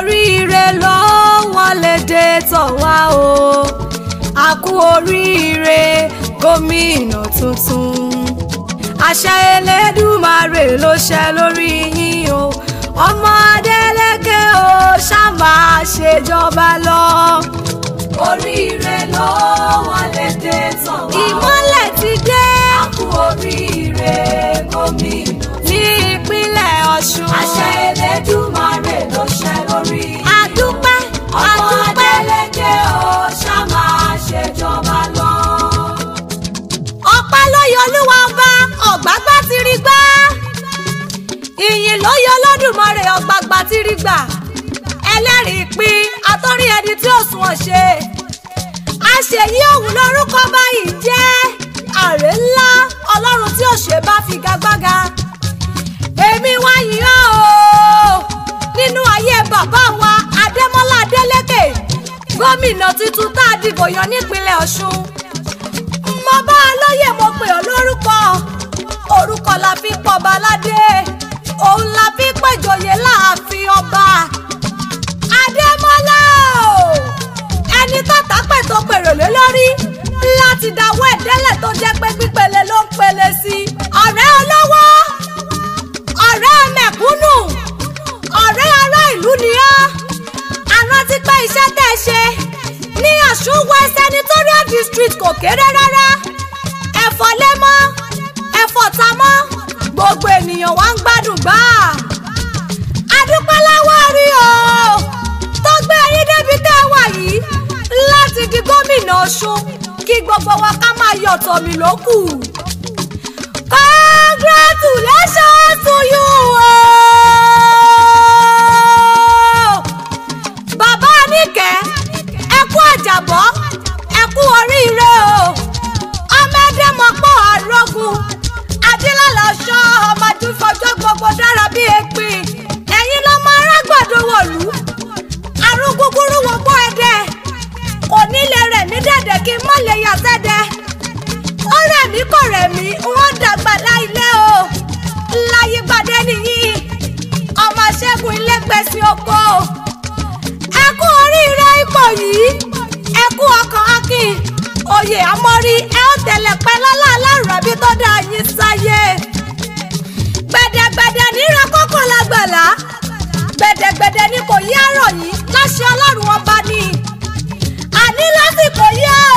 oríire ló wọlé dé tọ̀ wá o a kú oríire gómìnà tuntun àṣẹ Elédùmarè ló ṣẹ lórí yín o ọmọ Adélékè o ṣá máa ṣèjọba lọ. Oríire ló wọlé dé tọ̀ wá o ìmọ́lẹ̀ ti dé a kú oríire gómìnà ní ìpínlẹ̀ Ọ̀ṣun àṣẹ Elédùmarè ló ṣẹ lórí yín àdúpẹ́ ọmọ Adélékè o ṣá máa ṣèjọba lọ. Ọpẹ́ ló yọ Olúwa ọba ọ̀gbágbá ti rí gbá ìyìn ló yọ Olódùmarè ọ̀gbàgbà ti rí gbà ẹlẹ́rìí pín àtọ́rí ẹni tí ó sùn ọ̀ṣẹ́ àṣeyí òun lórúkọ báyìí jẹ́ àrè ńlá Ọlọ́run tí òṣè bá figagbága èmi wá yìn ọ́ o nínú ayé bàbá wa Adémọ́lá Adélékè gómìnà tuntun tá a dìbò yàn nípínlẹ̀ Ọ̀ṣun mo bá a lóye mo pè ọ́ lórúkọ orúkọ la fi pọba ládé òun la fi pèjòyè láàfin ọba Adémọ́lá o ẹni tàtà pẹ̀ tó pèrò lé lórí láti dáwọ́ ẹ̀dẹ́lẹ̀ tó jẹ́ pé pípele ló ń pele sí ọ̀rẹ́ olówó ọ̀rẹ́ mẹ̀kúnnù ọ̀rẹ́ ará ìlú ni ọ́ àrántí pé iṣẹ́ tẹ́ ṣe ní Ọ̀ṣun West Senatorial District kò kéré rárá ẹ̀fọ́ lé mọ́ ẹ̀fọ́ ta mọ́ gbogbo ènìyàn wá ń gbádùn gbà adúpẹ́ láwọ́ rí o tó gbé yín débi tẹ́ ẹ wà yìí láti di gómìnà Ọ̀ṣun kí gbogbo wa ká máa yọ̀ tọ̀mí lókù. Congratulations to you o. Bàbá Níkẹ́ ẹ kú àjàbọ́ ẹ kú oríire o ọmọ ẹdẹmọpọ àrọgùn adílálà ọṣọ ọmọ àdúfọjọ gbogbo dára bíi èpin ẹ̀yin lọmọ arágbàdo wọ̀lú àrùn gúgúrú wọgbọ ẹdẹ onílé rẹ̀ ní dẹ̀dẹ̀ kí n má lè yà sẹ́dẹ̀ ó rẹ̀ mí kò rẹ̀ mí wọ́n dàgbà láìlé o láyé gbadé nìyí ọmọ ṣẹ́gun ilé gbèsè oko ẹ kú oríire ipò yìí ẹ kú ọkàn akin oyè àmọ́rí ẹ ó tẹ̀lé pẹ́ lọ́lá aláàrú àbí tó dá yín sáyé gbẹ̀dẹ̀gbẹ̀dẹ̀ níra kókó lágbàlá gbẹ̀dẹ̀gbẹ̀dẹ̀ ni kò yí àrọ̀ yìí láṣẹ Ọlọ́run ọba ni àní lásìkò yí o.